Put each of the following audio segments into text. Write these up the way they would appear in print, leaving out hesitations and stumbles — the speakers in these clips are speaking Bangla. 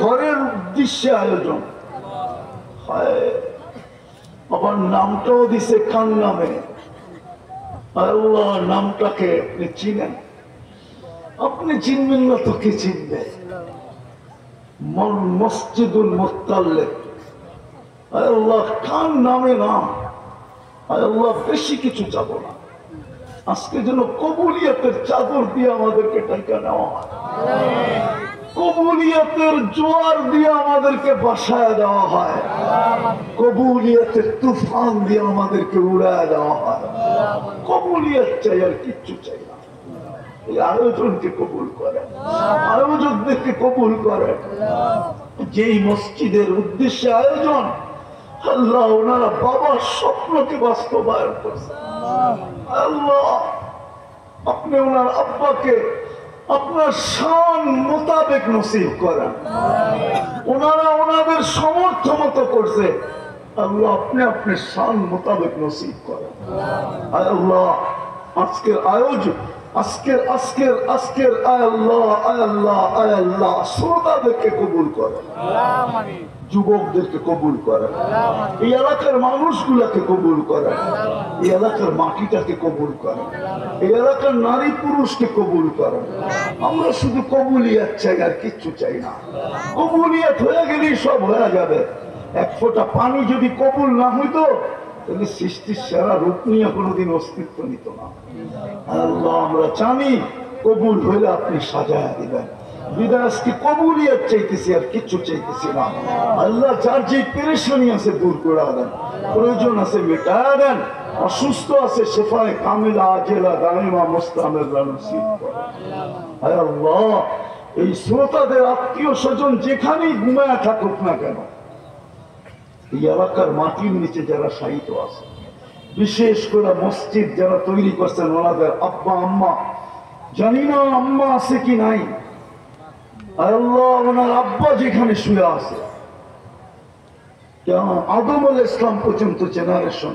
ঘরের উদ্দেশ্যে আয়োজন, আবার নামটাও দিছে খান নামে। আল্লাহ নামটাকে আপনি চিনেন, আপনি চিনবেন না তো কে চিনবে? মসজিদুল মুত্তাল্লিব, আল্লাহ খান নামে নাম। আল্লাহ বেশি কিছু যাব না, আজকে যেন কবুলিয়তের চাদর দিয়ে আমাদেরকে ঢাকা নেওয়া হয়, কবুলিয়তের জোয়ার দিয়ে আমাদেরকে বাসায় দেওয়া হয়, কবুলিয়তের তুফান দিয়ে আমাদেরকে উড়ায় দেওয়া হয়। কবুলিয়ত চাই, আর কিচ্ছু চাই না। এই আয়োজনকে কবুল করেন, আয়োজকদেরকে কবুল করেন। যেই মসজিদের উদ্দেশ্যে আয়োজন, আল্লাহ ওনারা বাবার স্বপ্নকে বাস্তবায়ন করছে। আল্লাহ আপনি ওনার আব্বাকে আপনার শান মোতাবেক নসিব করেন। ওনারা ওনাদের সমর্থ মতো করছে, আল্লাহ আপনি আপনার শান মোতাবেক নসিব করেন। আল্লাহ আজকের আয়োজন, আজকের আজকের আজকের আল্লাহ আল্লাহ আল্লাহ শ্রোতাদেরকে কবুল করেন, যুবকদেরকে কবুল করেন, এই এলাকার মানুষগুলাকে কবুল করেন, এই এলাকার মাটিটাকে কবুল করেন, এই এলাকার নারী পুরুষকে কবুল করেন। আমরা শুধু কবুলিয়াত চাই, আর কিচ্ছু চাই না। কবুলিয়াত হয়ে গেলেই সব হয়ে যাবে। এক ফোঁটা পানি যদি কবুল না হইতো, তাহলে সৃষ্টির সারা রূপ নিয়ে কোনোদিন অস্তিত্ব নিত না। আল্লাহ আমরা জানি কবুল হইলে আপনি সাজায়া দিবেন। বিদায় আজকে কবুলিয়ত চাইতেছি, আর কিচ্ছু চাইতেছি না। আল্লাহ যার যে পেরেশানি আছে দূর করে দেন, প্রয়োজন আছে মেটায়া দেন, অসুস্থ আছে শেফায়ে কামিলা আজেলা দাইমা মুস্তামির নসিব করেন। আয় আল্লাহ এই শ্রোতাদের আত্মীয় স্বজন যেখানেই ঘুমায়া থাকুক না কেন, এই এলাকার মাটির নিচে যারা শায়িত আছে, বিশেষ করে মসজিদ যারা তৈরি করছেন, ওনাদের আব্বা আম্মা, জানি না আম্মা আছে কি নাই, আল্লাহ ওনার আব্বা যেখানে শুয়ে আছে, আদম আলাইহিস ইসলাম পর্যন্ত জেনারেশন,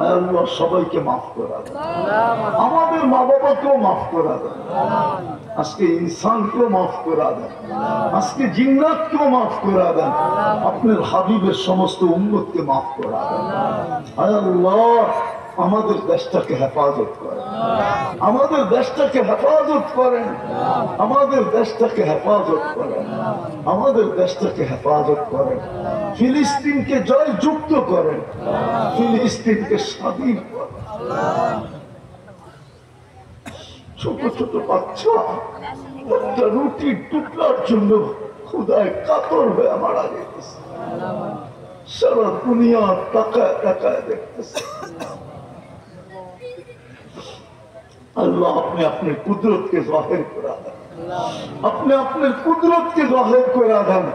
আল্লাহ সবাইকে মাফ করা দেন, আমাদের মা বাবাকেও মাফ করা দেন, আজকে ইনসানকেও মাফ করা দেন, আজকে জিন্নাতকেও মাফ করা দেন, আপনার হাবিবের সমস্ত উম্মতকে মাফ করা দেন। আল্লাহ আমাদের দেশটাকে হেফাজত করেন, আমাদের দেশটাকে হেফাজত করেন, আমাদের দেশটাকে হেফাজত করেন, আমাদের দেশটাকে হেফাজত করেন। ফিলিস্তিনকে জয়যুক্ত করেন, ফিলিস্তিনকে স্বাধীন করেন। ছোট ছোট বাচ্চা একটা রুটির টুকরার জন্য ক্ষুধায় কাতর হয়ে মারা যেতেছে, সারা দুনিয়া তাকায় তাকায় দেখতেছে। আল্লাহ আপনি আপনার কুদরতকে জাহির করা দেন, আপনি আপনার কুদরতকে জাহির করা দেন,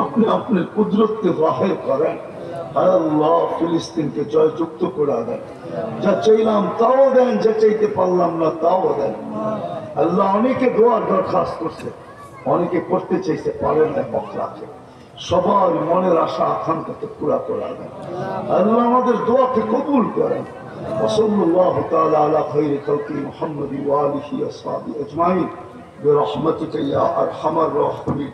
আপনি আপনার কুদরতকে জাহির করেন। আল্লাহ ফিলিস্তিনকে জয়যুক্ত করে দেন, যা চাইলাম তাও দেন, যা চাইতে পারলাম না তাও দেন। আল্লাহ অনেকে দোয়ার দরখাস্ত করছে, অনেকে করতে চাইছে পারেন না, পথে সবার মনের আশা আকাঙ্ক্ষাকে পুরা করে দেন। আল্লাহ আমাদের দোয়াকে কবুল করেন। ওয়াসাল্লাল্লাহু তাআলা আলা খায়রি খালকি মুহাম্মাদি ওয়া আলিহি ওয়া আসহাবিহি আজমাইন বিরহমাতিকা ইয়া আরহামার রাহিমিন।